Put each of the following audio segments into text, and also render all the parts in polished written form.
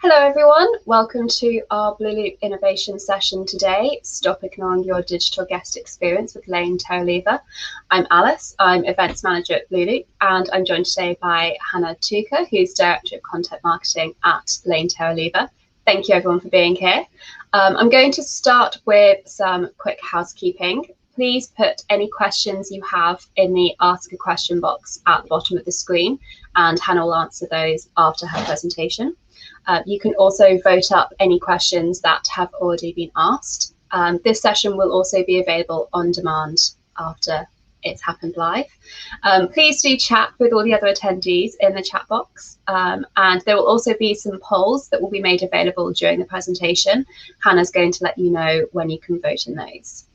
Hello everyone, welcome to our Blue Loop innovation session today. Stop ignoring your digital guest experience with LaneTerralever. I'm Alice, I'm events manager at Blue Loop, and I'm joined today by Hannah Tuka, who's director of content marketing at LaneTerralever. Thank you everyone for being here. I'm going to start with some quick housekeeping. Please put any questions you have in the ask a question box at the bottom of the screen, and Hannah will answer those after her presentation. You can also vote up any questions that have already been asked. This session will also be available on demand after it's happened live. Please do chat with all the other attendees in the chat box. And there will also be some polls that will be made available during the presentation. Hannah's going to let you know when you can vote in those.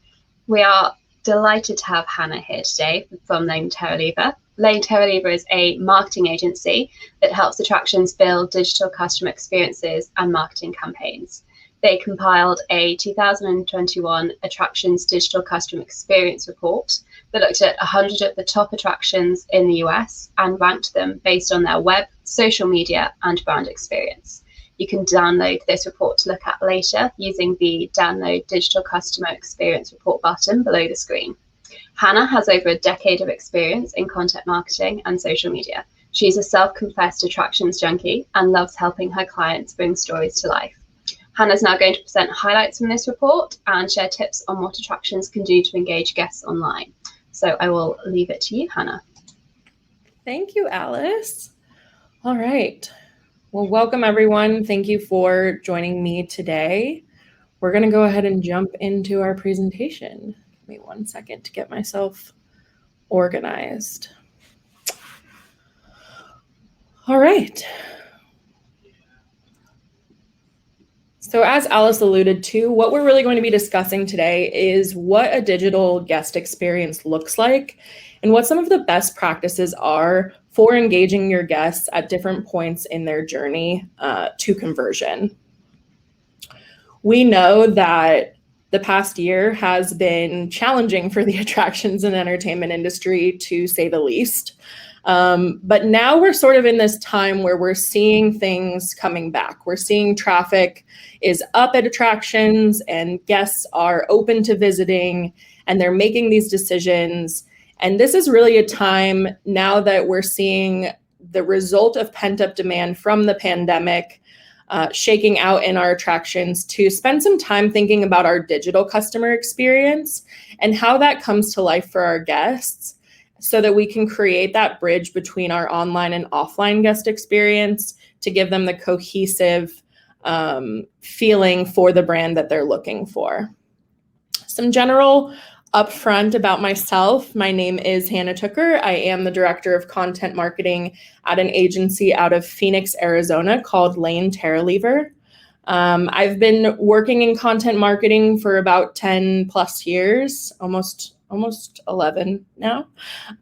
We are delighted to have Hannah here today from LaneTerralever. LaneTerralever is a marketing agency that helps attractions build digital customer experiences and marketing campaigns. They compiled a 2021 attractions digital customer experience report that looked at 100 of the top attractions in the US and ranked them based on their web, social media, and brand experience. You can download this report to look at later using the Download Digital Customer Experience Report button below the screen. Hannah has over a decade of experience in content marketing and social media. She's a self-confessed attractions junkie and loves helping her clients bring stories to life. Hannah's now going to present highlights from this report and share tips on what attractions can do to engage guests online. So I will leave it to you, Hannah. Thank you, Alice. All right. Well, welcome everyone. Thank you for joining me today. We're going to go ahead and jump into our presentation. Give me 1 second to get myself organized. All right. So as Alice alluded to, what we're really going to be discussing today is what a digital guest experience looks like and what some of the best practices are for engaging your guests at different points in their journey to conversion. We know that the past year has been challenging for the attractions and entertainment industry, to say the least. But now we're sort of in this time where we're seeing things coming back. We're seeing traffic is up at attractions and guests are open to visiting and they're making these decisions. And this is really a time now that we're seeing the result of pent-up demand from the pandemic shaking out in our attractions to spend some time thinking about our digital customer experience and how that comes to life for our guests so that we can create that bridge between our online and offline guest experience to give them the cohesive feeling for the brand that they're looking for. Some general upfront about myself. My name is Hannah Tucker. I am the director of content marketing at an agency out of Phoenix, Arizona called LaneTerralever. I've been working in content marketing for about 10 plus years, almost 11 now.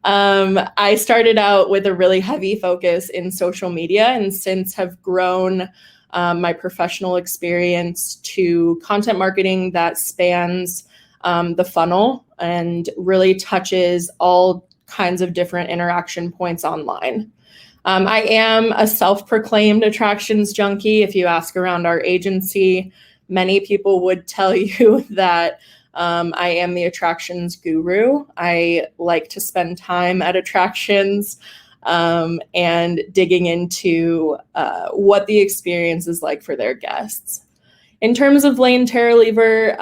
I started out with a really heavy focus in social media and since have grown my professional experience to content marketing that spans the funnel and really touches all kinds of different interaction points online. I am a self-proclaimed attractions junkie. If you ask around our agency, many people would tell you that I am the attractions guru. I like to spend time at attractions and digging into what the experience is like for their guests. In terms of LaneTerralever,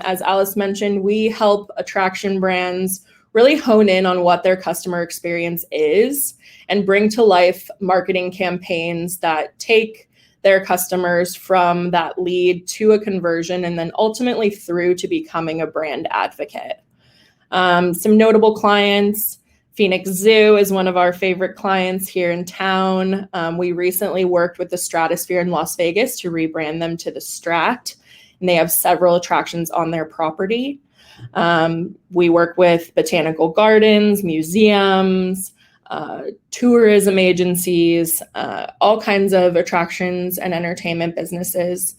as Alice mentioned, we help attraction brands really hone in on what their customer experience is and bring to life marketing campaigns that take their customers from that lead to a conversion and then ultimately through to becoming a brand advocate. Some notable clients. Phoenix Zoo is one of our favorite clients here in town. We recently worked with the Stratosphere in Las Vegas to rebrand them to the Strat, and they have several attractions on their property. We work with botanical gardens, museums, tourism agencies, all kinds of attractions and entertainment businesses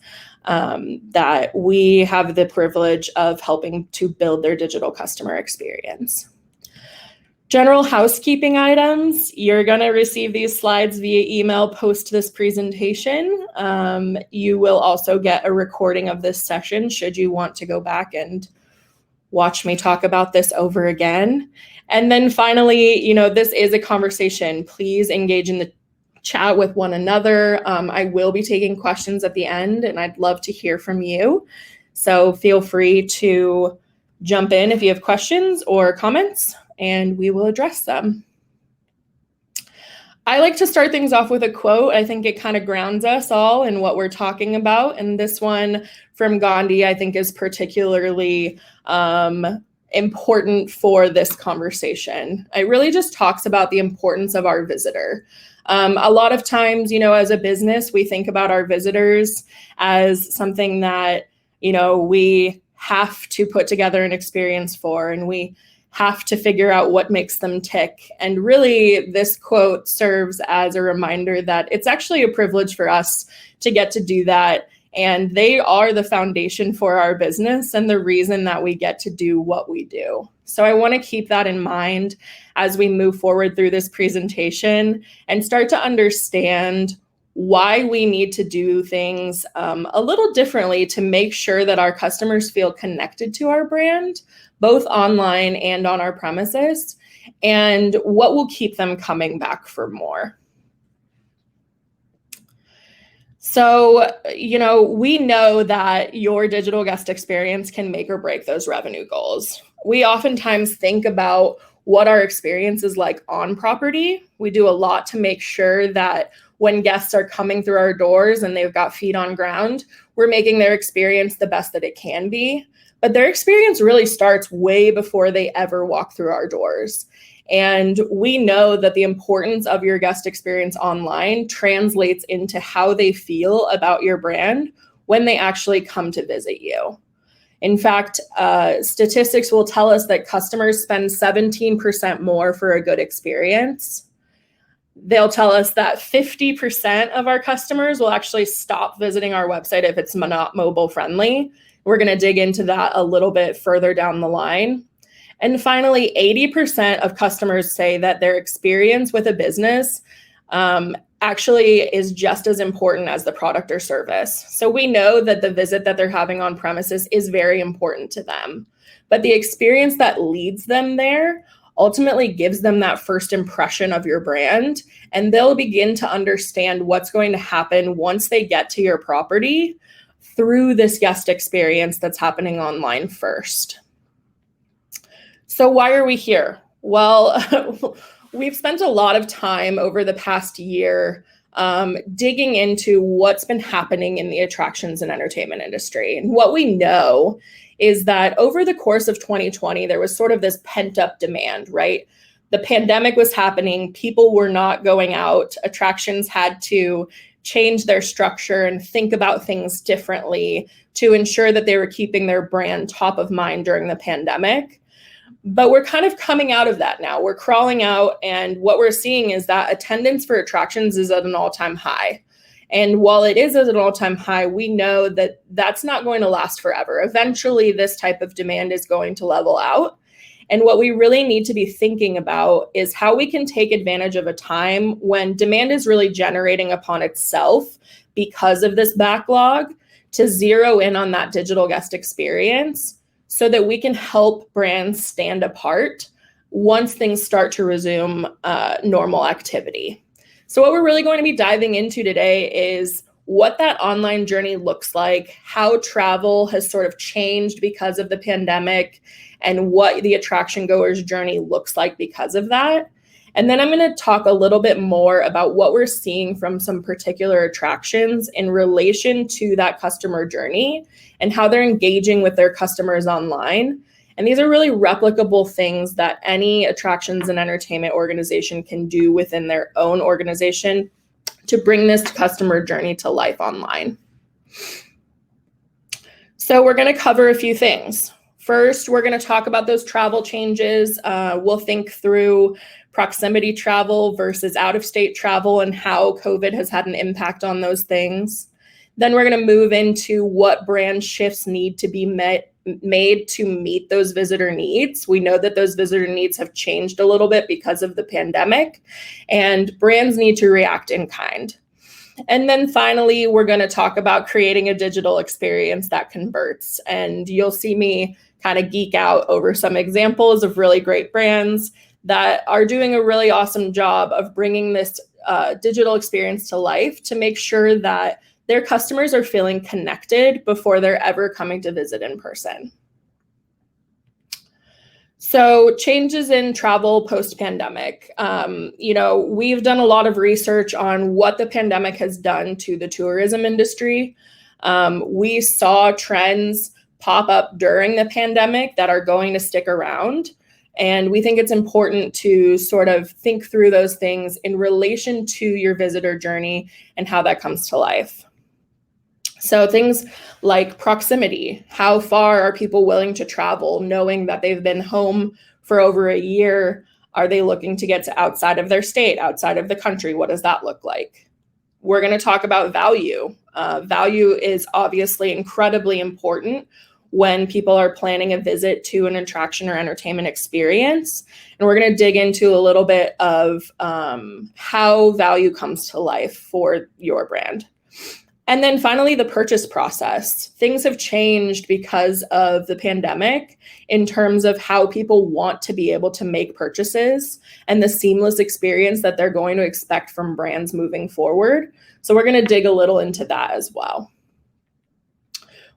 that we have the privilege of helping to build their digital customer experience. General housekeeping items. You're going to receive these slides via email post this presentation. You will also get a recording of this session should you want to go back and watch me talk about this over again. And then finally, this is a conversation. Please engage in the chat with one another. I will be taking questions at the end, and I'd love to hear from you. So feel free to jump in if you have questions or comments, and we will address them. I like to start things off with a quote. I think it kind of grounds us all in what we're talking about. And this one from Gandhi, I think, is particularly important for this conversation. It really just talks about the importance of our visitor. A lot of times, as a business, we think about our visitors as something that, we have to put together an experience for, and we have to figure out what makes them tick. And really, this quote serves as a reminder that it's actually a privilege for us to get to do that. And they are the foundation for our business and the reason that we get to do what we do. So I want to keep that in mind as we move forward through this presentation and start to understand why we need to do things a little differently to make sure that our customers feel connected to our brand, both online and on our premises, and what will keep them coming back for more. So, we know that your digital guest experience can make or break those revenue goals. We oftentimes think about what our experience is like on property. We do a lot to make sure that when guests are coming through our doors and they've got feet on ground, we're making their experience the best that it can be. But their experience really starts way before they ever walk through our doors. And we know that the importance of your guest experience online translates into how they feel about your brand when they actually come to visit you. In fact, statistics will tell us that customers spend 17% more for a good experience. They'll tell us that 50% of our customers will actually stop visiting our website if it's not mobile friendly. We're going to dig into that a little bit further down the line. And finally, 80% of customers say that their experience with a business actually is just as important as the product or service. So we know that the visit that they're having on premises is very important to them. But the experience that leads them there ultimately gives them that first impression of your brand, and they'll begin to understand what's going to happen once they get to your property through this guest experience that's happening online first. So why are we here? Well, we've spent a lot of time over the past year digging into what's been happening in the attractions and entertainment industry. And what we know is that over the course of 2020, there was sort of this pent-up demand, right? The pandemic was happening, people were not going out, attractions had to change their structure and think about things differently to ensure that they were keeping their brand top of mind during the pandemic. But we're kind of coming out of that now. We're crawling out, and what we're seeing is that attendance for attractions is at an all-time high. And while it is at an all-time high, we know that that's not going to last forever. Eventually, this type of demand is going to level out. And what we really need to be thinking about is how we can take advantage of a time when demand is really generating upon itself because of this backlog to zero in on that digital guest experience so that we can help brands stand apart once things start to resume normal activity. So what we're really going to be diving into today is what that online journey looks like, how travel has sort of changed because of the pandemic, and what the attraction goer's journey looks like because of that. And then I'm going to talk a little bit more about what we're seeing from some particular attractions in relation to that customer journey and how they're engaging with their customers online. And these are really replicable things that any attractions and entertainment organization can do within their own organization to bring this customer journey to life online. So we're going to cover a few things. First, we're going to talk about those travel changes. We'll think through proximity travel versus out-of-state travel and how COVID has had an impact on those things. Then we're going to move into what brand shifts need to be met made to meet those visitor needs. We know that those visitor needs have changed a little bit because of the pandemic, and brands need to react in kind. And then finally, we're going to talk about creating a digital experience that converts. And you'll see me kind of geek out over some examples of really great brands that are doing a really awesome job of bringing this digital experience to life to make sure that their customers are feeling connected before they're ever coming to visit in person. So changes in travel post-pandemic. We've done a lot of research on what the pandemic has done to the tourism industry. We saw trends pop up during the pandemic that are going to stick around. And we think it's important to sort of think through those things in relation to your visitor journey and how that comes to life. So things like proximity, how far are people willing to travel, knowing that they've been home for over a year? Are they looking to get to outside of their state, outside of the country? What does that look like? We're going to talk about value. Value is obviously incredibly important when people are planning a visit to an attraction or entertainment experience. And we're going to dig into a little bit of how value comes to life for your brand. And then finally, the purchase process. Things have changed because of the pandemic in terms of how people want to be able to make purchases and the seamless experience that they're going to expect from brands moving forward. So we're going to dig a little into that as well.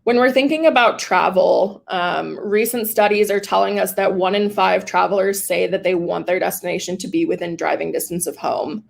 When we're thinking about travel, recent studies are telling us that 1 in 5 travelers say that they want their destination to be within driving distance of home.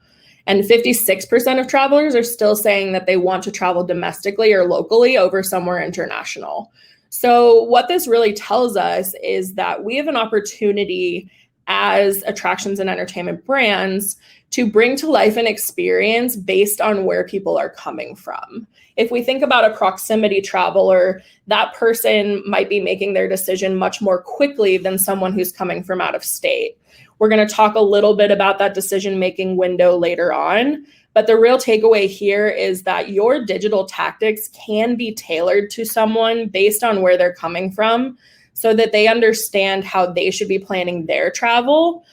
And 56% of travelers are still saying that they want to travel domestically or locally over somewhere international. So what this really tells us is that we have an opportunity as attractions and entertainment brands to bring to life an experience based on where people are coming from. If we think about a proximity traveler, that person might be making their decision much more quickly than someone who's coming from out of state. We're going to talk a little bit about that decision-making window later on, but the real takeaway here is that your digital tactics can be tailored to someone based on where they're coming from so that they understand how they should be planning their travel,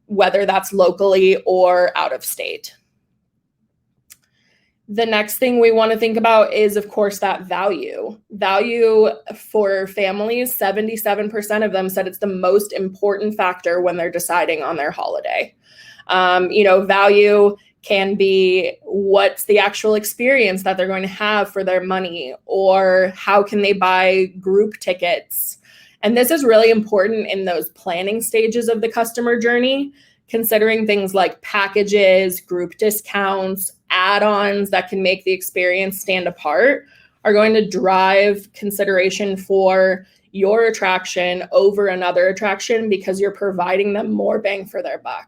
whether that's locally or out of state. The next thing we want to think about is, of course, that value. Value for families, 77% of them said it's the most important factor when they're deciding on their holiday. Value can be what's the actual experience that they're going to have for their money, or how can they buy group tickets. And this is really important in those planning stages of the customer journey, considering things like packages, group discounts, add-ons that can make the experience stand apart are going to drive consideration for your attraction over another attraction because you're providing them more bang for their buck.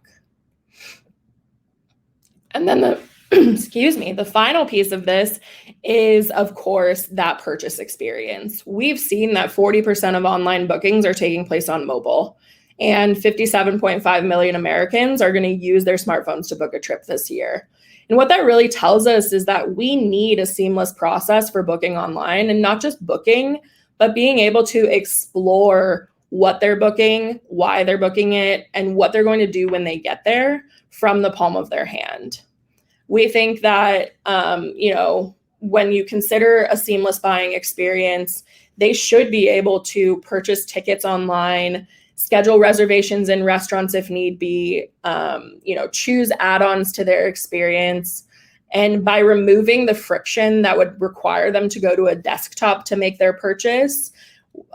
And then the final piece of this is, of course, that purchase experience. We've seen that 40% of online bookings are taking place on mobile, and 57.5 million Americans are going to use their smartphones to book a trip this year. And what that really tells us is that we need a seamless process for booking online, and not just booking, but being able to explore what they're booking, why they're booking it, and what they're going to do when they get there from the palm of their hand. We think that, when you consider a seamless buying experience, they should be able to purchase tickets online, schedule reservations in restaurants if need be, choose add-ons to their experience. And by removing the friction that would require them to go to a desktop to make their purchase,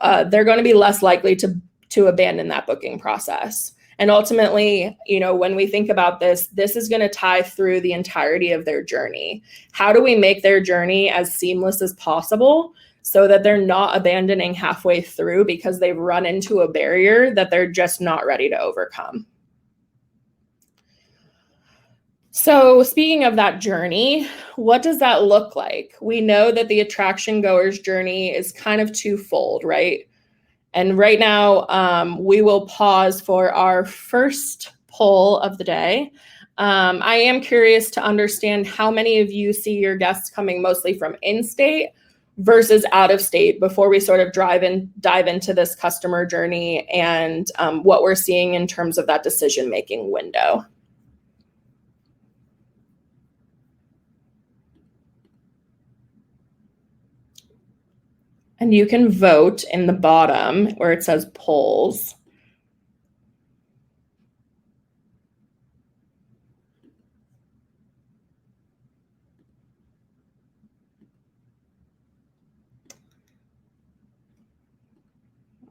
they're going to be less likely to abandon that booking process. And ultimately, when we think about this is going to tie through the entirety of their journey. How do we make their journey as seamless as possible so that they're not abandoning halfway through because they've run into a barrier that they're just not ready to overcome? So speaking of that journey, what does that look like? We know that the attraction goer's journey is kind of twofold, right? And right now, we will pause for our first poll of the day. I am curious to understand how many of you see your guests coming mostly from in-state versus out of state before we sort of dive into this customer journey and what we're seeing in terms of that decision-making window. And you can vote in the bottom where it says polls.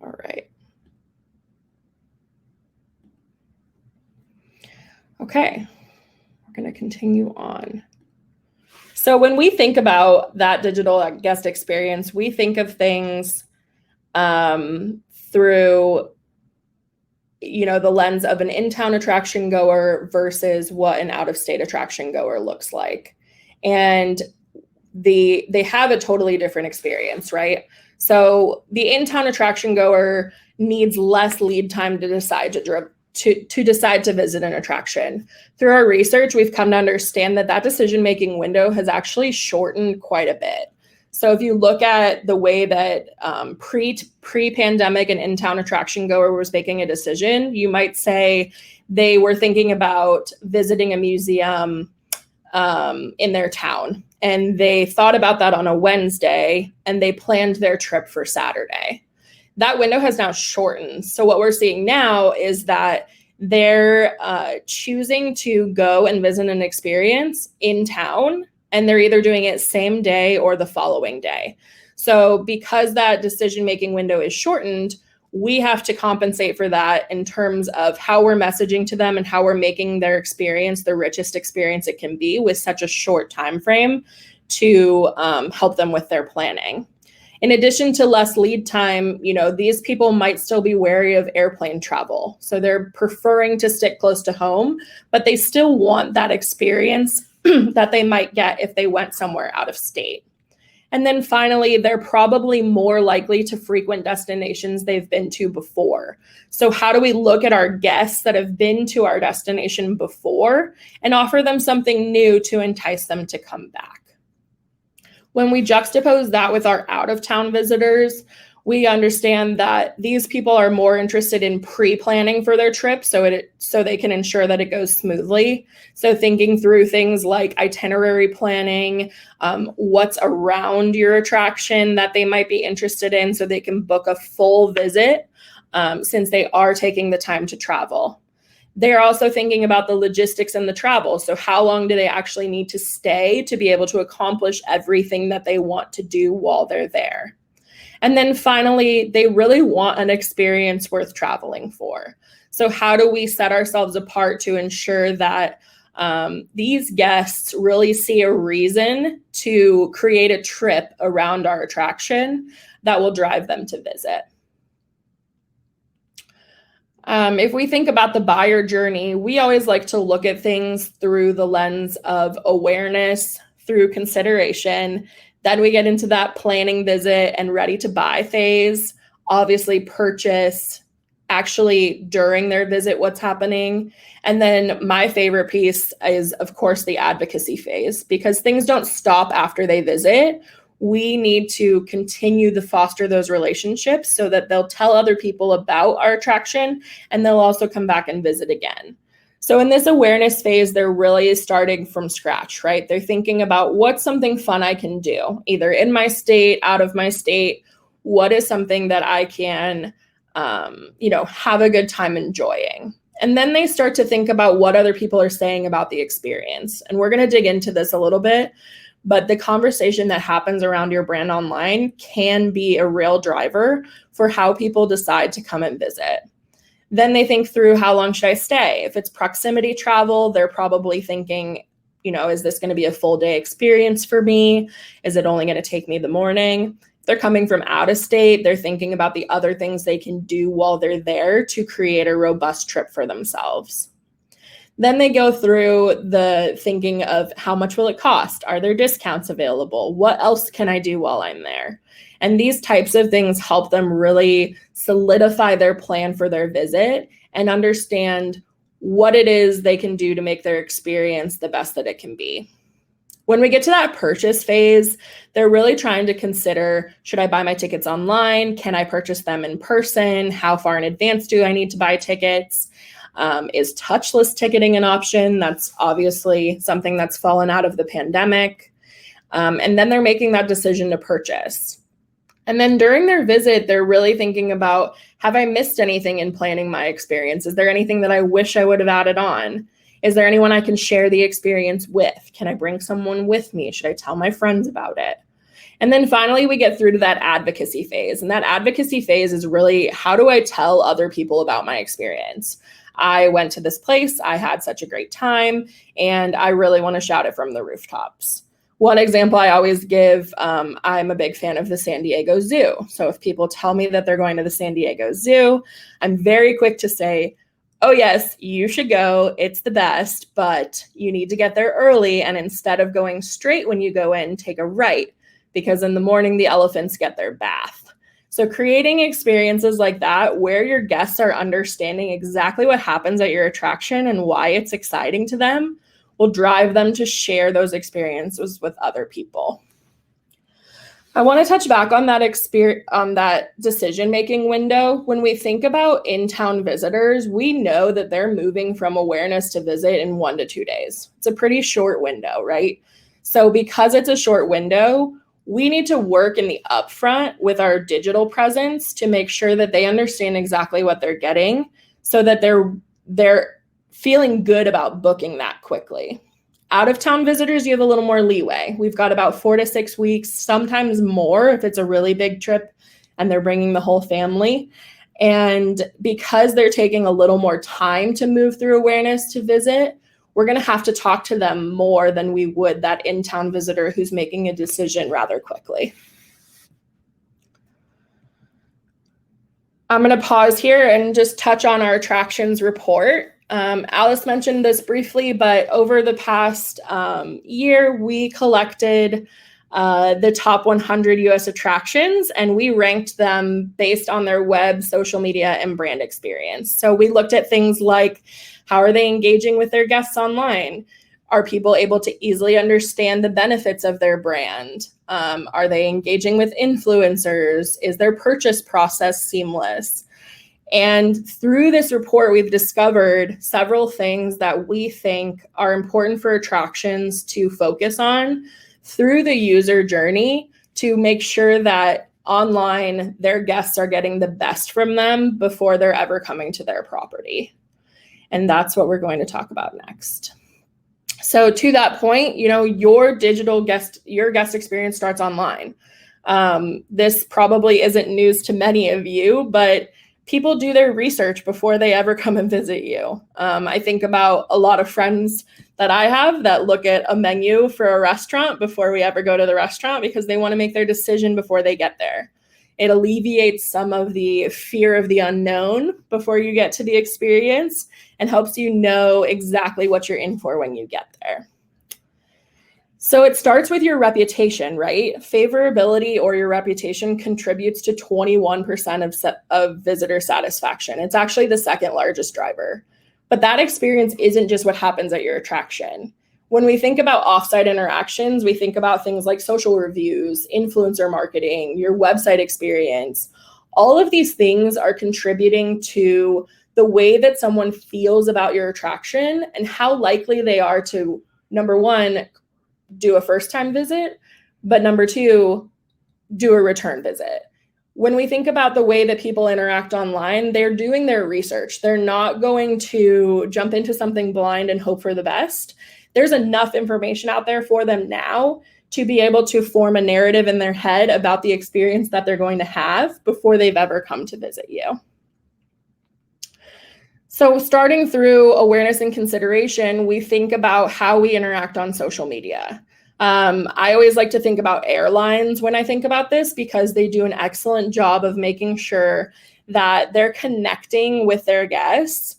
All right. Okay, we're going to continue on. So when we think about that digital guest experience, we think of things through, the lens of an in-town attraction goer versus what an out-of-state attraction goer looks like. And they have a totally different experience, right? So the in-town attraction goer needs less lead time to decide to visit an attraction. Through our research, we've come to understand that decision-making window has actually shortened quite a bit. So if you look at the way that pre-pandemic an in-town attraction goer was making a decision, you might say they were thinking about visiting a museum in their town. And they thought about that on a Wednesday and they planned their trip for Saturday. That window has now shortened. So what we're seeing now is that they're choosing to go and visit an experience in town, and they're either doing it same day or the following day. So because that decision-making window is shortened, we have to compensate for that in terms of how we're messaging to them and how we're making their experience the richest experience it can be with such a short time frame to help them with their planning. In addition to less lead time, these people might still be wary of airplane travel. So they're preferring to stick close to home, but they still want that experience that they might get if they went somewhere out of state. And then finally, they're probably more likely to frequent destinations they've been to before. So how do we look at our guests that have been to our destination before and offer them something new to entice them to come back? When we juxtapose that with our out-of-town visitors, we understand that these people are more interested in pre-planning for their trip so they can ensure that it goes smoothly. So thinking through things like itinerary planning, what's around your attraction that they might be interested in so they can book a full visit since they are taking the time to travel. They're also thinking about the logistics and the travel. So how long do they actually need to stay to be able to accomplish everything that they want to do while they're there? And then finally, they really want an experience worth traveling for. So how do we set ourselves apart to ensure that these guests really see a reason to create a trip around our attraction that will drive them to visit? If we think about the buyer journey, we always like to look at things through the lens of awareness, through consideration. Then we get into that planning visit and ready to buy phase, obviously purchase, actually during their visit, what's happening. And then my favorite piece is, of course, the advocacy phase, because things don't stop after they visit. We need to continue to foster those relationships so that they'll tell other people about our attraction and they'll also come back and visit again. So in this awareness phase, they're really starting from scratch, right? They're thinking about what's something fun I can do, either in my state, out of my state. What is something that I can, have a good time enjoying? And then they start to think about what other people are saying about the experience. And we're going to dig into this a little bit, but the conversation that happens around your brand online can be a real driver for how people decide to come and visit. Then they think through, how long should I stay? If it's proximity travel, they're probably thinking, is this going to be a full day experience for me? Is it only going to take me the morning? If they're coming from out of state, they're thinking about the other things they can do while they're there to create a robust trip for themselves. Then they go through the thinking of, how much will it cost? Are there discounts available? What else can I do while I'm there? And these types of things help them really solidify their plan for their visit and understand what it is they can do to make their experience the best that it can be. When we get to that purchase phase, they're really trying to consider, should I buy my tickets online? Can I purchase them in person? How far in advance do I need to buy tickets? Is touchless ticketing an option? That's obviously something that's fallen out of the pandemic. And then they're making that decision to purchase. And then during their visit, they're really thinking about, have I missed anything in planning my experience? Is there anything that I wish I would have added on? Is there anyone I can share the experience with? Can I bring someone with me? Should I tell my friends about it? And then finally, we get through to that advocacy phase. And that advocacy phase is really, how do I tell other people about my experience? I went to this place, I had such a great time, and I really want to shout it from the rooftops. One example I always give, I'm a big fan of the San Diego Zoo. So if people tell me that they're going to the San Diego Zoo, I'm very quick to say, oh yes, you should go. It's the best, but you need to get there early. And instead of going straight when you go in, take a right, because in the morning, the elephants get their bath. So creating experiences like that, where your guests are understanding exactly what happens at your attraction and why it's exciting to them, will drive them to share those experiences with other people. I want to touch back on that decision-making window. When we think about in-town visitors, we know that they're moving from awareness to visit in 1 to 2 days. It's a pretty short window, right? So because it's a short window, we need to work in the upfront with our digital presence to make sure that they understand exactly what they're getting, so that they're feeling good about booking that quickly. Out-of-town visitors, you have a little more leeway. We've got about 4 to 6 weeks, sometimes more if it's a really big trip and they're bringing the whole family. And because they're taking a little more time to move through awareness to visit, we're going to have to talk to them more than we would that in-town visitor who's making a decision rather quickly. I'm going to pause here and just touch on our attractions report. Alice mentioned this briefly, but over the past year, we collected the top 100 US attractions, and we ranked them based on their web, social media, and brand experience. So we looked at things like, how are they engaging with their guests online? Are people able to easily understand the benefits of their brand? Are they engaging with influencers? Is their purchase process seamless? And through this report, we've discovered several things that we think are important for attractions to focus on through the user journey to make sure that online their guests are getting the best from them before they're ever coming to their property. And that's what we're going to talk about next. So to that point, your guest experience starts online. This probably isn't news to many of you, but people do their research before they ever come and visit you. I think about a lot of friends that I have that look at a menu for a restaurant before we ever go to the restaurant because they want to make their decision before they get there. It alleviates some of the fear of the unknown before you get to the experience and helps you know exactly what you're in for when you get there. So it starts with your reputation, right? Favorability or your reputation contributes to 21% of visitor satisfaction. It's actually the second largest driver. But that experience isn't just what happens at your attraction. When we think about offsite interactions, we think about things like social reviews, influencer marketing, your website experience. All of these things are contributing to the way that someone feels about your attraction and how likely they are to, number one, do a first-time visit, but number two, do a return visit. When we think about the way that people interact online, they're doing their research. They're not going to jump into something blind and hope for the best. There's enough information out there for them now to be able to form a narrative in their head about the experience that they're going to have before they've ever come to visit you. So starting through awareness and consideration, we think about how we interact on social media. I always like to think about airlines when I think about this because they do an excellent job of making sure that they're connecting with their guests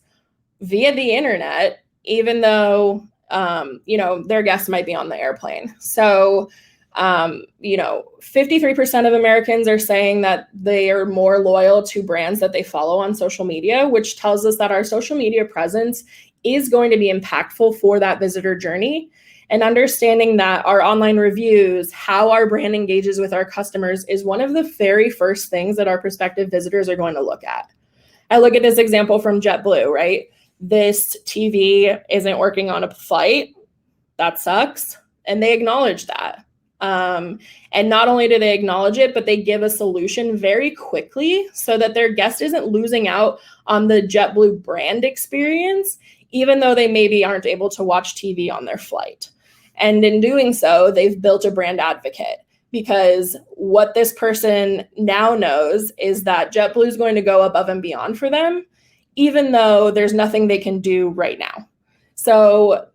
via the internet, even though, their guests might be on the airplane. So 53% of Americans are saying that they are more loyal to brands that they follow on social media, which tells us that our social media presence is going to be impactful for that visitor journey. And understanding that our online reviews, how our brand engages with our customers, is one of the very first things that our prospective visitors are going to look at. I look at this example from JetBlue, right? This TV isn't working on a flight. That sucks. And they acknowledge that. And not only do they acknowledge it, but they give a solution very quickly so that their guest isn't losing out on the JetBlue brand experience, even though they maybe aren't able to watch TV on their flight. And in doing so, they've built a brand advocate, because what this person now knows is that JetBlue is going to go above and beyond for them, even though there's nothing they can do right now. So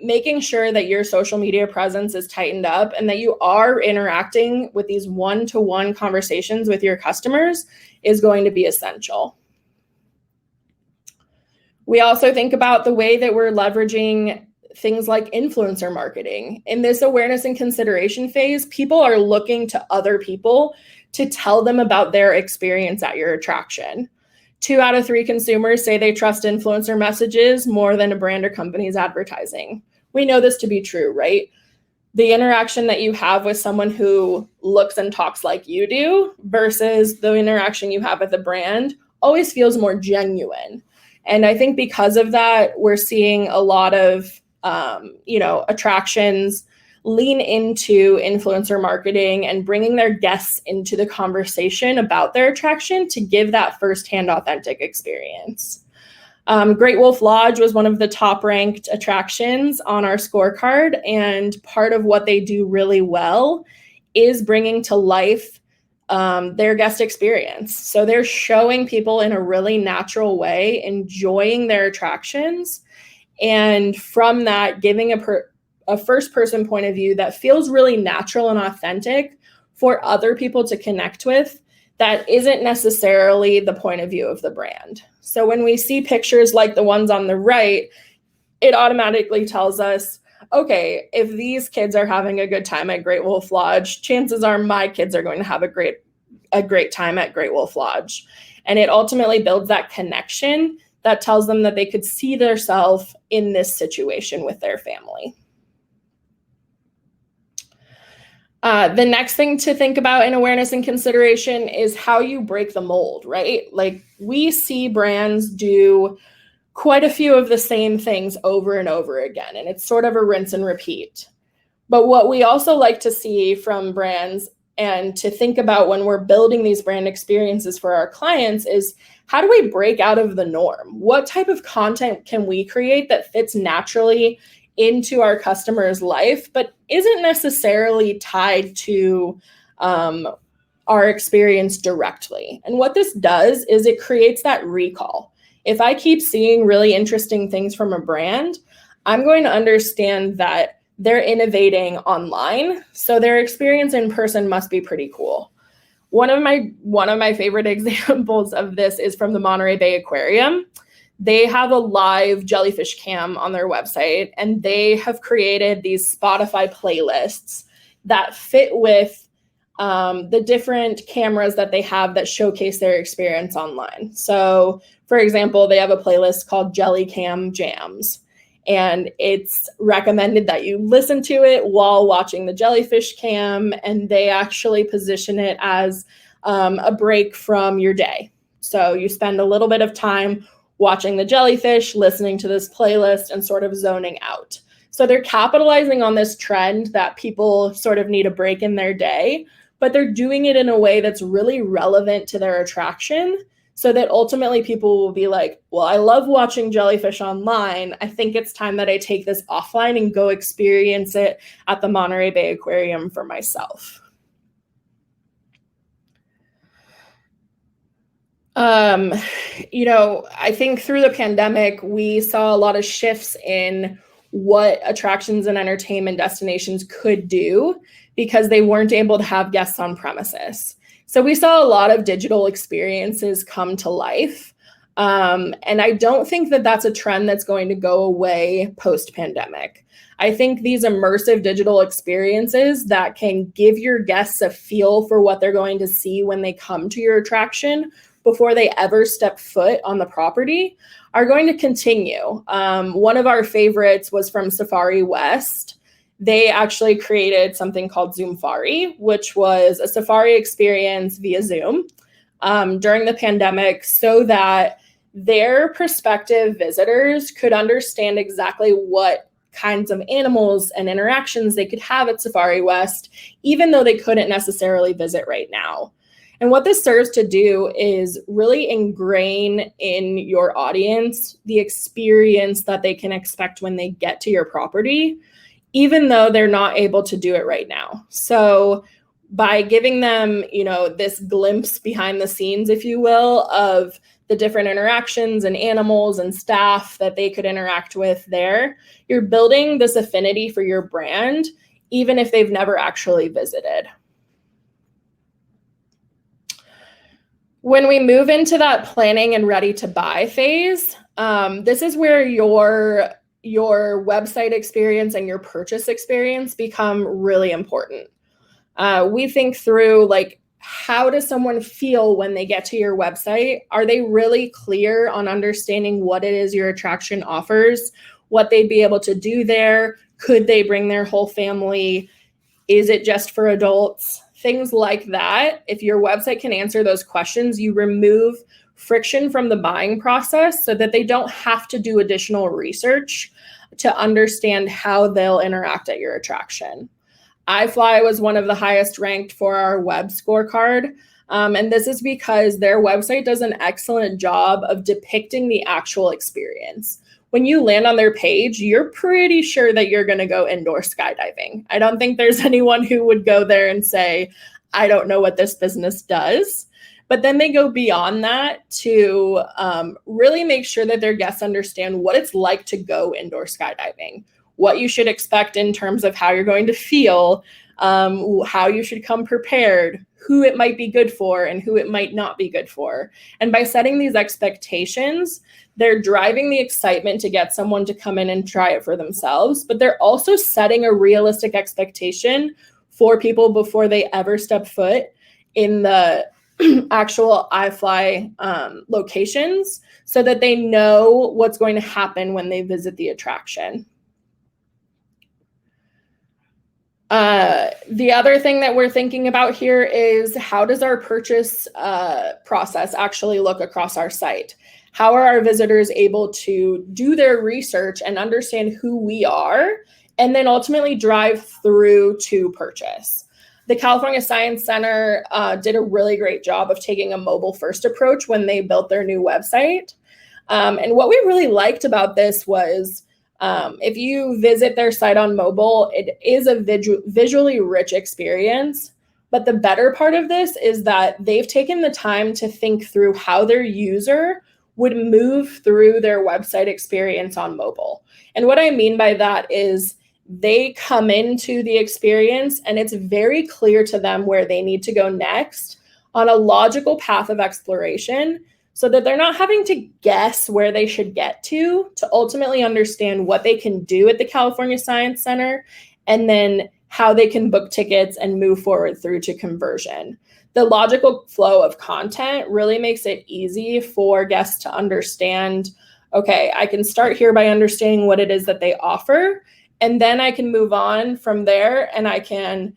making sure that your social media presence is tightened up and that you are interacting with these one-to-one conversations with your customers is going to be essential. We also think about the way that we're leveraging things like influencer marketing. In this awareness and consideration phase, people are looking to other people to tell them about their experience at your attraction. 2 out of 3 consumers say they trust influencer messages more than a brand or company's advertising. We know this to be true, right? The interaction that you have with someone who looks and talks like you do versus the interaction you have with a brand always feels more genuine. And I think because of that, we're seeing a lot of attractions lean into influencer marketing and bringing their guests into the conversation about their attraction to give that firsthand authentic experience. Great Wolf Lodge was one of the top ranked attractions on our scorecard, and part of what they do really well is bringing to life their guest experience. So they're showing people in a really natural way, enjoying their attractions, and from that, giving a first-person point of view that feels really natural and authentic for other people to connect with that isn't necessarily the point of view of the brand. So when we see pictures like the ones on the right, it automatically tells us, okay, if these kids are having a good time at Great Wolf Lodge, chances are my kids are going to have a great time at Great Wolf Lodge. And it ultimately builds that connection that tells them that they could see themselves in this situation with their family. The next thing to think about in awareness and consideration is how you break the mold, right? Like, we see brands do quite a few of the same things over and over again, and it's sort of a rinse and repeat. But what we also like to see from brands and to think about when we're building these brand experiences for our clients is, how do we break out of the norm? What type of content can we create that fits naturally into our customer's life, but isn't necessarily tied to our experience directly? And what this does is it creates that recall. If I keep seeing really interesting things from a brand, I'm going to understand that they're innovating online, so their experience in person must be pretty cool. One of my favorite examples of this is from the Monterey Bay Aquarium. They have a live jellyfish cam on their website, and they have created these Spotify playlists that fit with the different cameras that they have that showcase their experience online. So, for example, they have a playlist called Jelly Cam Jams, and it's recommended that you listen to it while watching the jellyfish cam, and they actually position it as a break from your day. So you spend a little bit of time watching the jellyfish, listening to this playlist, and sort of zoning out. So they're capitalizing on this trend that people sort of need a break in their day, but they're doing it in a way that's really relevant to their attraction, so that ultimately people will be like, well, I love watching jellyfish online. I think it's time that I take this offline and go experience it at the Monterey Bay Aquarium for myself. I think through the pandemic, we saw a lot of shifts in what attractions and entertainment destinations could do because they weren't able to have guests on premises. So we saw a lot of digital experiences come to life. And I don't think that that's a trend that's going to go away post-pandemic. I think these immersive digital experiences that can give your guests a feel for what they're going to see when they come to your attraction before they ever step foot on the property are going to continue. One of our favorites was from Safari West. they actually created something called Zoomfari, which was a Safari experience via Zoom during the pandemic, so that their prospective visitors could understand exactly what kinds of animals and interactions they could have at Safari West, even though they couldn't necessarily visit right now. And what this serves to do is really ingrain in your audience the experience that they can expect when they get to your property, even though they're not able to do it right now. So by giving them, this glimpse behind the scenes, if you will, of the different interactions and animals and staff that they could interact with there, you're building this affinity for your brand, even if they've never actually visited. When we move into that planning and ready to buy phase, this is where your website experience and your purchase experience become really important. We think through, like, how does someone feel when they get to your website? Are they really clear on understanding what it is your attraction offers, what they'd be able to do there? Could they bring their whole family? Is it just for adults? Things like that. If your website can answer those questions, you remove friction from the buying process so that they don't have to do additional research to understand how they'll interact at your attraction. iFly was one of the highest ranked for our web scorecard. And this is because their website does an excellent job of depicting the actual experience. When you land on their page, you're pretty sure that you're going to go indoor skydiving. I don't think there's anyone who would go there and say, I don't know what this business does. But then they go beyond that to really make sure that their guests understand what it's like to go indoor skydiving, what you should expect in terms of how you're going to feel, how you should come prepared, who it might be good for and who it might not be good for. And by setting these expectations, they're driving the excitement to get someone to come in and try it for themselves, but they're also setting a realistic expectation for people before they ever step foot in the actual iFly locations, so that they know what's going to happen when they visit the attraction. The other thing that we're thinking about here is, how does our purchase process actually look across our site? How are our visitors able to do their research and understand who we are, and then ultimately drive through to purchase? The California Science Center did a really great job of taking a mobile-first approach when they built their new website. And what we really liked about this was, if you visit their site on mobile, it is a visually rich experience. But the better part of this is that they've taken the time to think through how their user would move through their website experience on mobile. And what I mean by that is, they come into the experience and it's very clear to them where they need to go next on a logical path of exploration, so that they're not having to guess where they should get to ultimately understand what they can do at the California Science Center, and then how they can book tickets and move forward through to conversion. The logical flow of content really makes it easy for guests to understand, okay, I can start here by understanding what it is that they offer, and then I can move on from there, and I can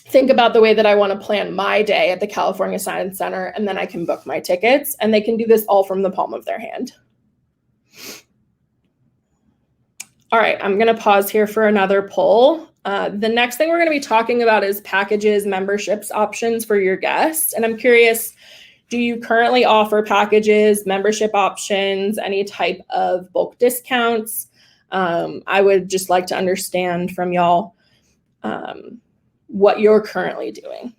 think about the way that I want to plan my day at the California Science Center, and then I can book my tickets, and they can do this all from the palm of their hand. All right, I'm going to pause here for another poll. The next thing we're going to be talking about is packages, memberships, options for your guests. And I'm curious, do you currently offer packages, membership options, any type of bulk discounts? I would just like to understand from y'all what you're currently doing.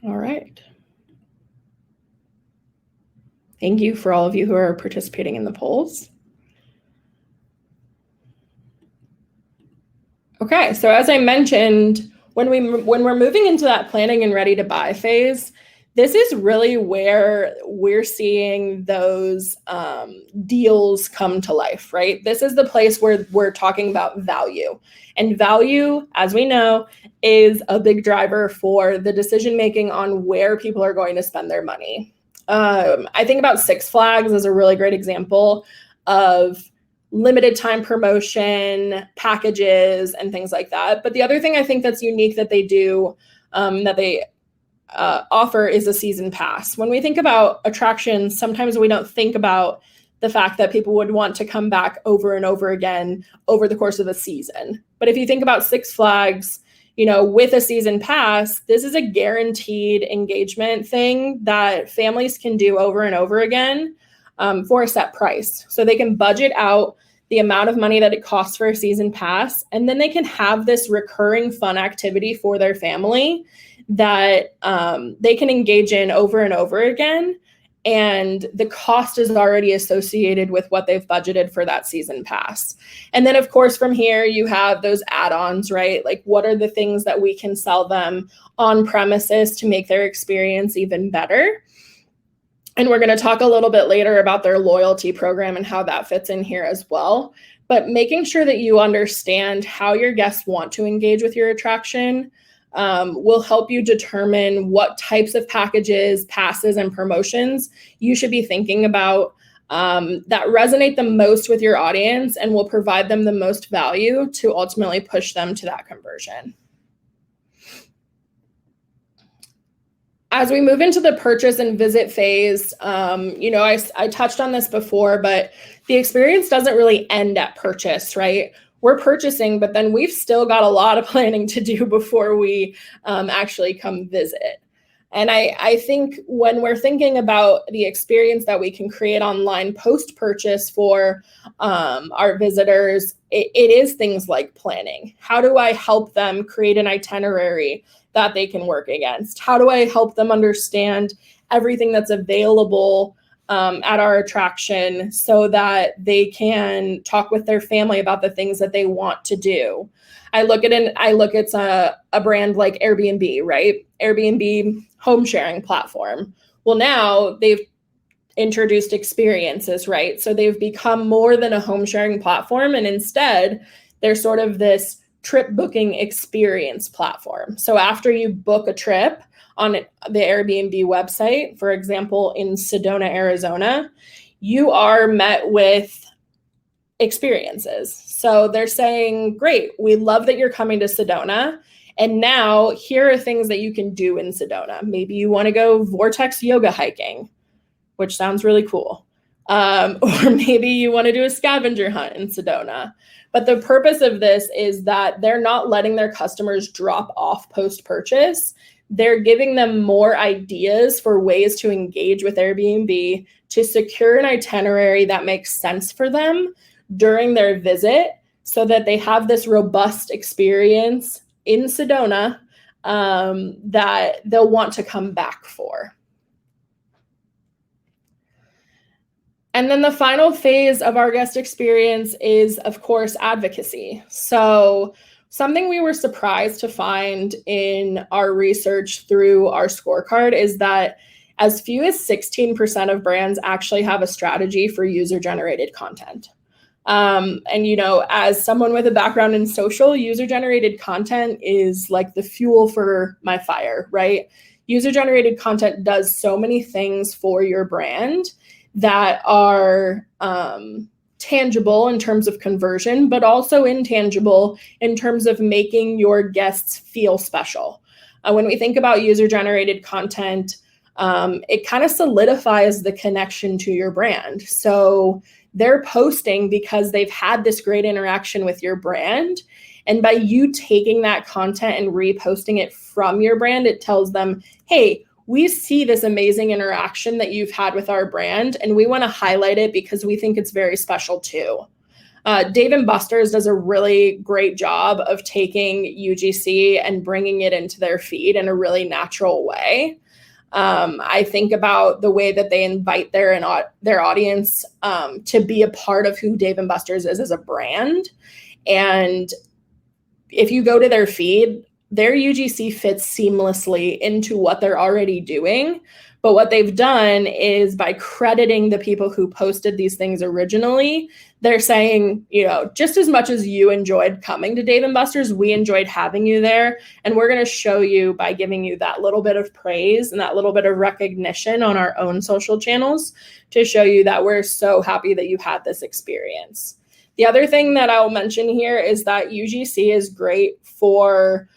All right. Thank you for all of you who are participating in the polls. Okay, so as I mentioned, when we're moving into that planning and ready to buy phase, this is really where we're seeing those deals come to life, right? This is the place where we're talking about value. And value, as we know, is a big driver for the decision-making on where people are going to spend their money. I think about Six Flags as a really great example of limited time promotion, packages, and things like that. But the other thing I think that's unique that they do, that they offer, is a season pass. When we think about attractions, sometimes we don't think about the fact that people would want to come back over and over again over the course of a season. But if you think about Six Flags, with a season pass, this is a guaranteed engagement thing that families can do over and over again for a set price. So they can budget out the amount of money that it costs for a season pass, and then they can have this recurring fun activity for their family that they can engage in over and over again. And the cost is already associated with what they've budgeted for that season pass. And then, of course, from here, you have those add-ons, right? Like, what are the things that we can sell them on premises to make their experience even better? And we're going to talk a little bit later about their loyalty program and how that fits in here as well. But making sure that you understand how your guests want to engage with your attraction will help you determine what types of packages, passes, and promotions you should be thinking about that resonate the most with your audience and will provide them the most value to ultimately push them to that conversion. As we move into the purchase and visit phase, I touched on this before, but the experience doesn't really end at purchase, right? We're purchasing, but then we've still got a lot of planning to do before we actually come visit. And I think when we're thinking about the experience that we can create online post-purchase for our visitors, it is things like planning. How do I help them create an itinerary that they can work against? How do I help them understand everything that's available at our attraction so that they can talk with their family about the things that they want to do? I look at a brand like Airbnb, right? Airbnb home sharing platform. Well, now they've introduced experiences, right? So they've become more than a home sharing platform, and instead they're sort of this trip booking experience platform. So after you book a trip on the Airbnb website, for example, in Sedona, Arizona, you are met with experiences. So they're saying, great, we love that you're coming to Sedona. And now here are things that you can do in Sedona. Maybe you want to go vortex yoga hiking, which sounds really cool. Or maybe you want to do a scavenger hunt in Sedona. But the purpose of this is that they're not letting their customers drop off post-purchase. They're giving them more ideas for ways to engage with Airbnb, to secure an itinerary that makes sense for them during their visit so that they have this robust experience in Sedona that they'll want to come back for. And then the final phase of our guest experience is, of course, advocacy. So something we were surprised to find in our research through our scorecard is that as few as 16% of brands actually have a strategy for user-generated content. And, as someone with a background in social, user-generated content is like the fuel for my fire, right? User-generated content does so many things for your brand that are tangible in terms of conversion, but also intangible in terms of making your guests feel special. When we think about user-generated content, it kind of solidifies the connection to your brand. So they're posting because they've had this great interaction with your brand. And by you taking that content and reposting it from your brand, it tells them, hey, we see this amazing interaction that you've had with our brand, and we want to highlight it because we think it's very special too. Dave & Buster's does a really great job of taking UGC and bringing it into their feed in a really natural way. I think about the way that they invite their audience to be a part of who Dave & Buster's is as a brand. And if you go to their feed, their UGC fits seamlessly into what they're already doing. But what they've done is, by crediting the people who posted these things originally, they're saying, just as much as you enjoyed coming to Dave & Buster's, we enjoyed having you there. And we're going to show you, by giving you that little bit of praise and that little bit of recognition on our own social channels, to show you that we're so happy that you had this experience. The other thing that I'll mention here is that UGC is great for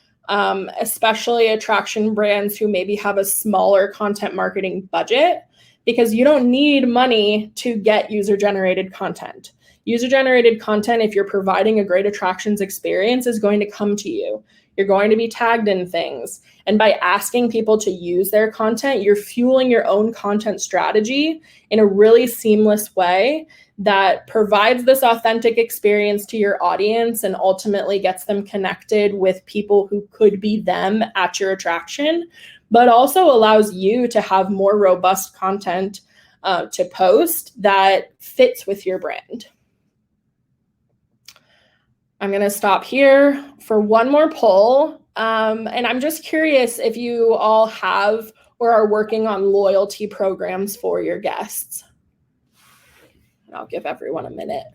especially attraction brands who maybe have a smaller content marketing budget, because you don't need money to get user-generated content. User-generated content, if you're providing a great attractions experience, is going to come to you. You're going to be tagged in things. And by asking people to use their content, you're fueling your own content strategy in a really seamless way that provides this authentic experience to your audience and ultimately gets them connected with people who could be them at your attraction, but also allows you to have more robust content to post that fits with your brand. I'm going to stop here for one more poll. And I'm just curious if you all have or are working on loyalty programs for your guests. And I'll give everyone a minute.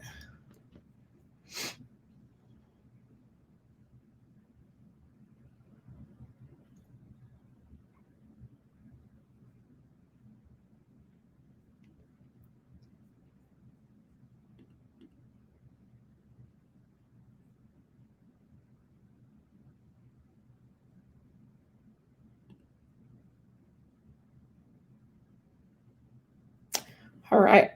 All right.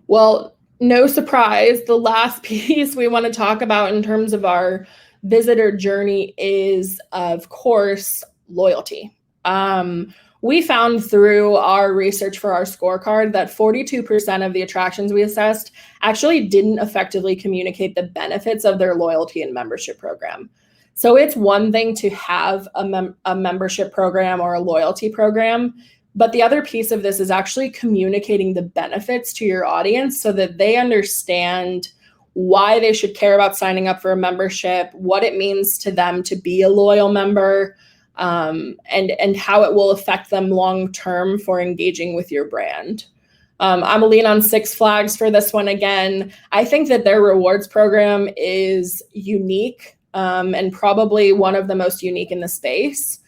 Well, no surprise, the last piece we want to talk about in terms of our visitor journey is, of course, loyalty. We found through our research for our scorecard that 42% of the attractions we assessed actually didn't effectively communicate the benefits of their loyalty and membership program. So it's one thing to have a membership program or a loyalty program, but the other piece of this is actually communicating the benefits to your audience so that they understand why they should care about signing up for a membership, what it means to them to be a loyal member, and how it will affect them long-term for engaging with your brand. I'm gonna lean on Six Flags for this one again. I think that their rewards program is unique and probably one of the most unique in the space,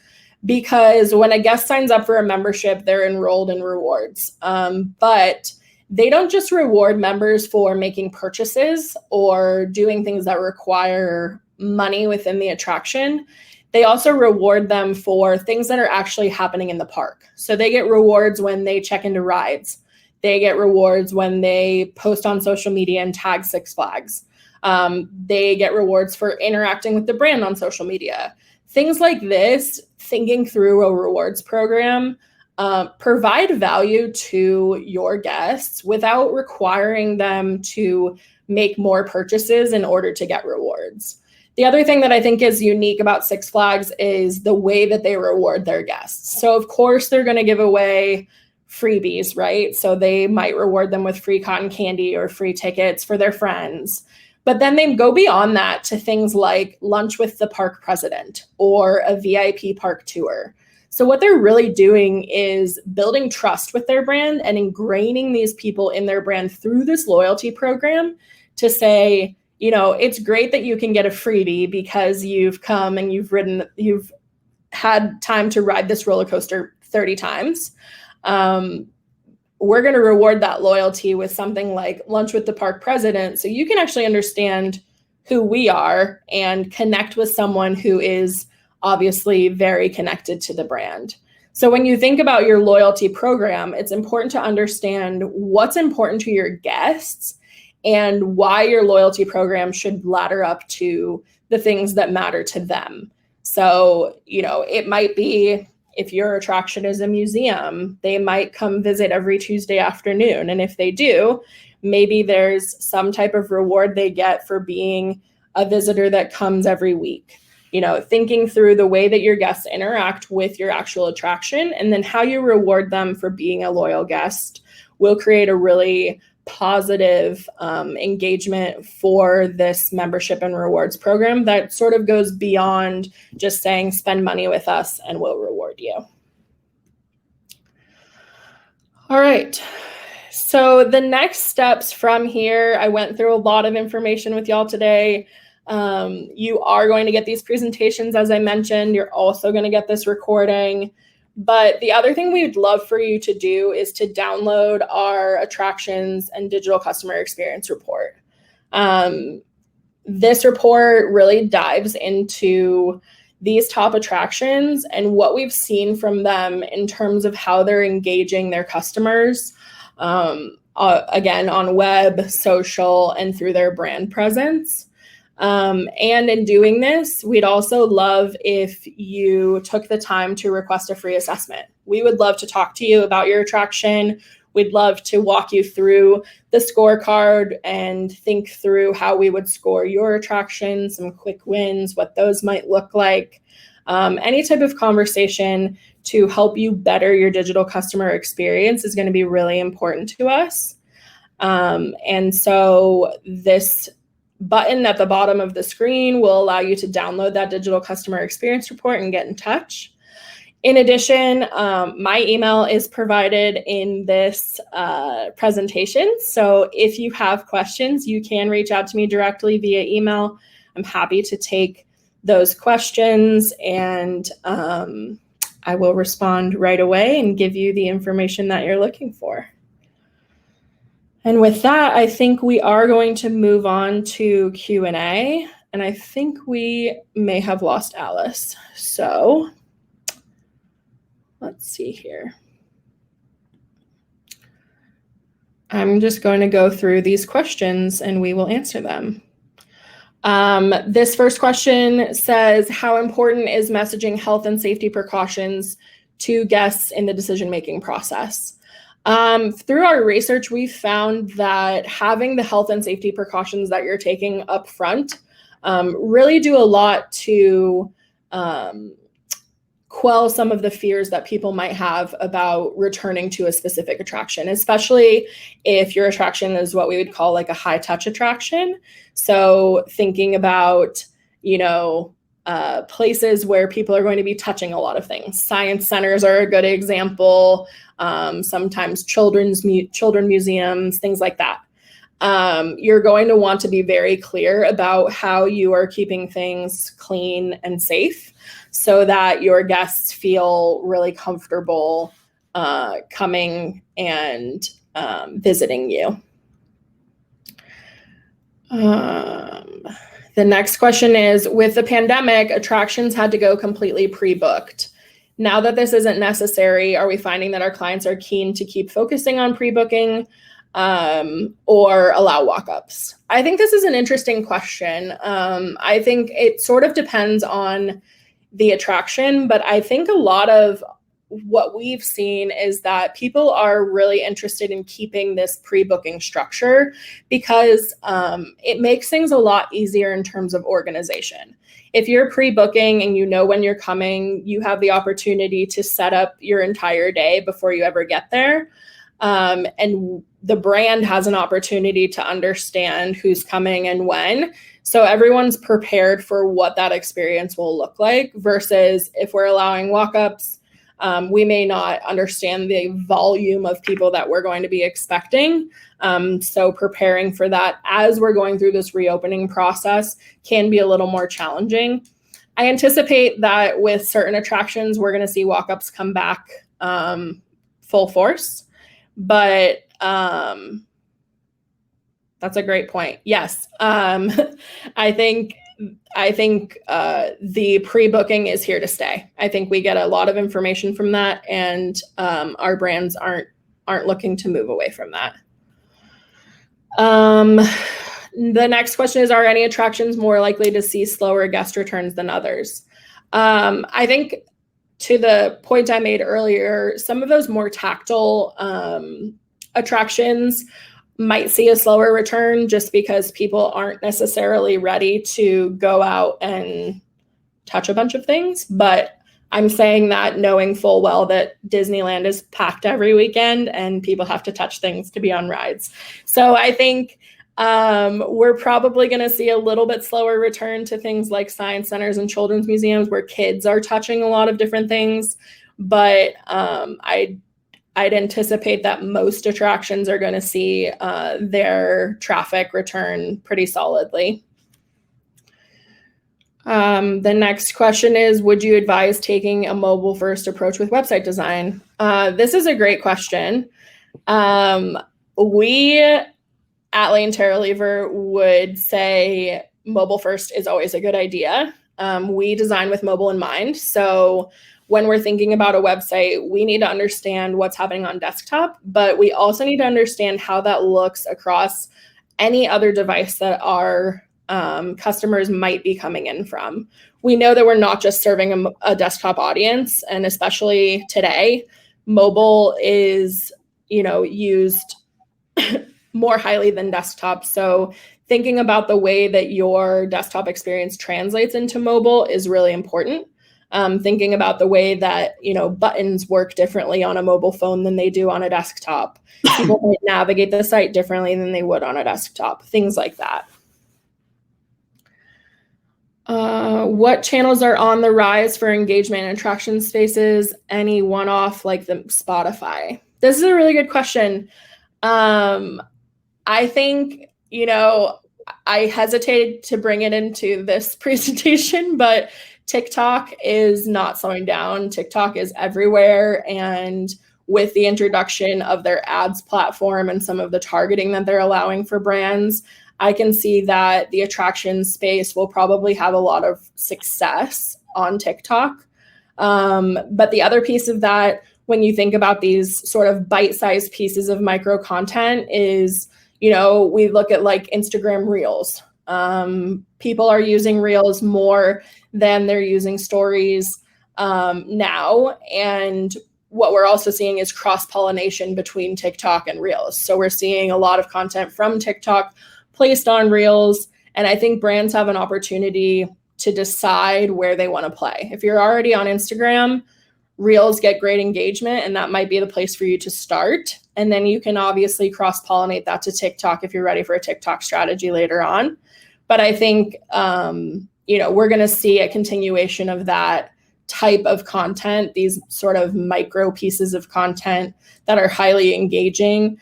because when a guest signs up for a membership, they're enrolled in rewards. But they don't just reward members for making purchases or doing things that require money within the attraction. They also reward them for things that are actually happening in the park. So they get rewards when they check into rides. They get rewards when they post on social media and tag Six Flags. They get rewards for interacting with the brand on social media. Things like this, thinking through a rewards program, provide value to your guests without requiring them to make more purchases in order to get rewards. The other thing that I think is unique about Six Flags is the way that they reward their guests. So of course they're going to give away freebies, right? So they might reward them with free cotton candy or free tickets for their friends. But then they go beyond that to things like lunch with the park president or a VIP park tour. So what they're really doing is building trust with their brand and ingraining these people in their brand through this loyalty program to say, it's great that you can get a freebie because you've come and you've had time to ride this roller coaster 30 times. We're going to reward that loyalty with something like lunch with the park president, so you can actually understand who we are and connect with someone who is obviously very connected to the brand. So when you think about your loyalty program, it's important to understand what's important to your guests and why your loyalty program should ladder up to the things that matter to them. So, it might be, if your attraction is a museum, they might come visit every Tuesday afternoon. And if they do, maybe there's some type of reward they get for being a visitor that comes every week. Thinking through the way that your guests interact with your actual attraction and then how you reward them for being a loyal guest will create a really positive engagement for this membership and rewards program that sort of goes beyond just saying spend money with us and we'll reward you. All right. So the next steps from here, I went through a lot of information with y'all today. You are going to get these presentations, as I mentioned. You're also going to get this recording. But the other thing we would love for you to do is to download our attractions and digital customer experience report. This report really dives into these top attractions and what we've seen from them in terms of how they're engaging their customers, again, on web, social, and through their brand presence. And in doing this, we'd also love if you took the time to request a free assessment. We would love to talk to you about your attraction. We'd love to walk you through the scorecard and think through how we would score your attraction, some quick wins, what those might look like. Any type of conversation to help you better your digital customer experience is going to be really important to us. And so this button at the bottom of the screen will allow you to download that digital customer experience report and get in touch. In addition, my email is provided in this presentation. So if you have questions, you can reach out to me directly via email. I'm happy to take those questions, and I will respond right away and give you the information that you're looking for. And with that, I think we are going to move on to Q&A, and I think we may have lost Alice. So let's see here. I'm just going to go through these questions and we will answer them. This first question says, how important is messaging health and safety precautions to guests in the decision-making process? Through our research, we found that having the health and safety precautions that you're taking up front really do a lot to quell some of the fears that people might have about returning to a specific attraction, especially if your attraction is what we would call like a high touch attraction. So thinking about, places where people are going to be touching a lot of things. Science centers are a good example. Sometimes children museums, things like that. You're going to want to be very clear about how you are keeping things clean and safe so that your guests feel really comfortable coming and visiting you. The next question is, with the pandemic, attractions had to go completely pre-booked. Now that this isn't necessary, are we finding that our clients are keen to keep focusing on pre-booking or allow walk-ups? I think this is an interesting question. I think it sort of depends on the attraction, but I think a lot of what we've seen is that people are really interested in keeping this pre-booking structure because it makes things a lot easier in terms of organization. If you're pre-booking and you know when you're coming, you have the opportunity to set up your entire day before you ever get there. And the brand has an opportunity to understand who's coming and when. So everyone's prepared for what that experience will look like versus if we're allowing walk-ups, we may not understand the volume of people that we're going to be expecting. So preparing for that as we're going through this reopening process can be a little more challenging. I anticipate that with certain attractions, we're going to see walk-ups come back full force. But that's a great point. Yes, I think the pre-booking is here to stay. I think we get a lot of information from that, and our brands aren't looking to move away from that. The next question is, are any attractions more likely to see slower guest returns than others? I think to the point I made earlier, some of those more tactile attractions might see a slower return just because people aren't necessarily ready to go out and touch a bunch of things. But I'm saying that knowing full well that Disneyland is packed every weekend and people have to touch things to be on rides. So I think we're probably going to see a little bit slower return to things like science centers and children's museums where kids are touching a lot of different things. But I'd anticipate that most attractions are going to see their traffic return pretty solidly. The next question is, would you advise taking a mobile first approach with website design? This is a great question. We at LaneTerralever would say mobile first is always a good idea. We design with mobile in mind. So when we're thinking about a website, we need to understand what's happening on desktop, but we also need to understand how that looks across any other device that our customers might be coming in from. We know that we're not just serving a desktop audience, and especially today, mobile is, used more highly than desktop. So thinking about the way that your desktop experience translates into mobile is really important. Thinking about the way that, buttons work differently on a mobile phone than they do on a desktop. People might navigate the site differently than they would on a desktop, things like that. What channels are on the rise for engagement and attraction spaces? Any one-off like the Spotify? This is a really good question. I think, I hesitated to bring it into this presentation, but TikTok is not slowing down. TikTok is everywhere. And with the introduction of their ads platform and some of the targeting that they're allowing for brands, I can see that the attraction space will probably have a lot of success on TikTok. But the other piece of that, when you think about these sort of bite-sized pieces of micro content, is, we look at like Instagram Reels. People are using Reels more than they're using stories now. And what we're also seeing is cross-pollination between TikTok and Reels. So we're seeing a lot of content from TikTok placed on Reels. And I think brands have an opportunity to decide where they want to play. If you're already on Instagram, Reels get great engagement, and that might be the place for you to start. And then you can obviously cross-pollinate that to TikTok if you're ready for a TikTok strategy later on. But I think, we're going to see a continuation of that type of content, these sort of micro pieces of content that are highly engaging,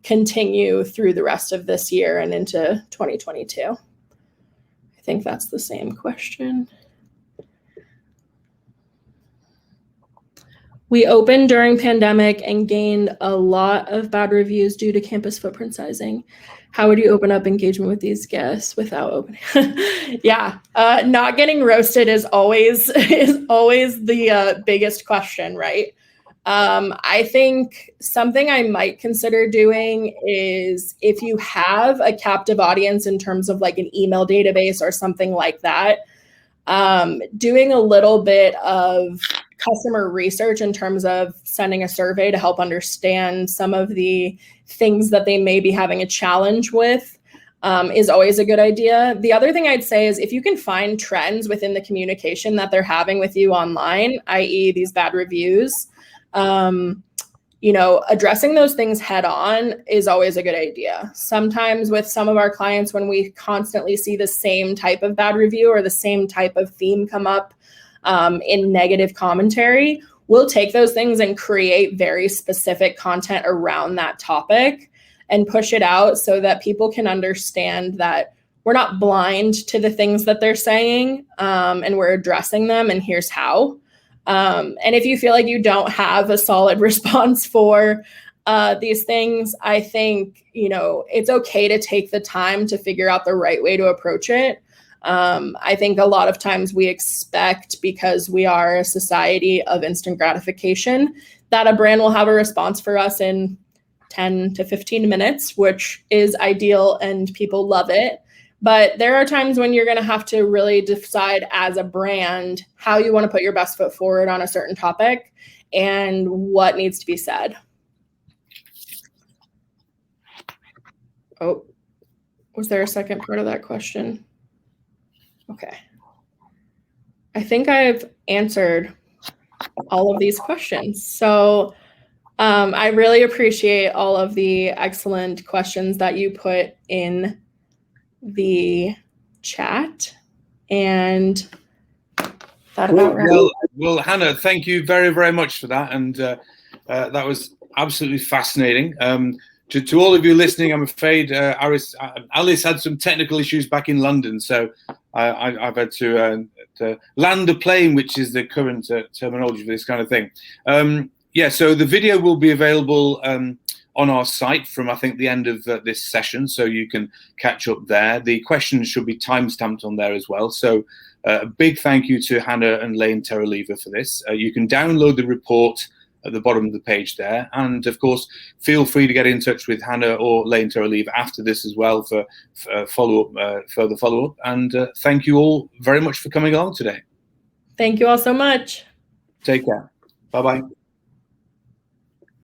continue through the rest of this year and into 2022. I think that's the same question. We opened during pandemic and gained a lot of bad reviews due to campus footprint sizing. How would you open up engagement with these guests without opening? Yeah, not getting roasted is always the biggest question, right? I think something I might consider doing is, if you have a captive audience in terms of like an email database or something like that, doing a little bit of customer research in terms of sending a survey to help understand some of the things that they may be having a challenge with is always a good idea. The other thing I'd say is, if you can find trends within the communication that they're having with you online, i.e. these bad reviews, addressing those things head on is always a good idea. Sometimes with some of our clients, when we constantly see the same type of bad review or the same type of theme come up in negative commentary, we'll take those things and create very specific content around that topic and push it out so that people can understand that we're not blind to the things that they're saying, and we're addressing them, and here's how. And if you feel like you don't have a solid response for these things, I think, it's okay to take the time to figure out the right way to approach it. I think a lot of times we expect, because we are a society of instant gratification, that a brand will have a response for us in 10 to 15 minutes, which is ideal and people love it. But there are times when you're going to have to really decide as a brand how you want to put your best foot forward on a certain topic and what needs to be said. Oh, was there a second part of that question? Okay. I think I've answered all of these questions. So I really appreciate all of the excellent questions that you put in the chat. And that about right. Well, Hannah, thank you very, very much for that. And that was absolutely fascinating. To all of you listening, I'm afraid Alice had some technical issues back in London, so I've had to land a plane, which is the current terminology for this kind of thing. Yeah, so the video will be available on our site from, I think, the end of this session, so you can catch up there. The questions should be timestamped on there as well. So a big thank you to Hannah and LaneTerralever for this. You can download the report at the bottom of the page there. And of course, feel free to get in touch with Hannah or LaneTerralever after this as well for further follow-up. And thank you all very much for coming along today. Thank you all so much. Take care. Bye-bye.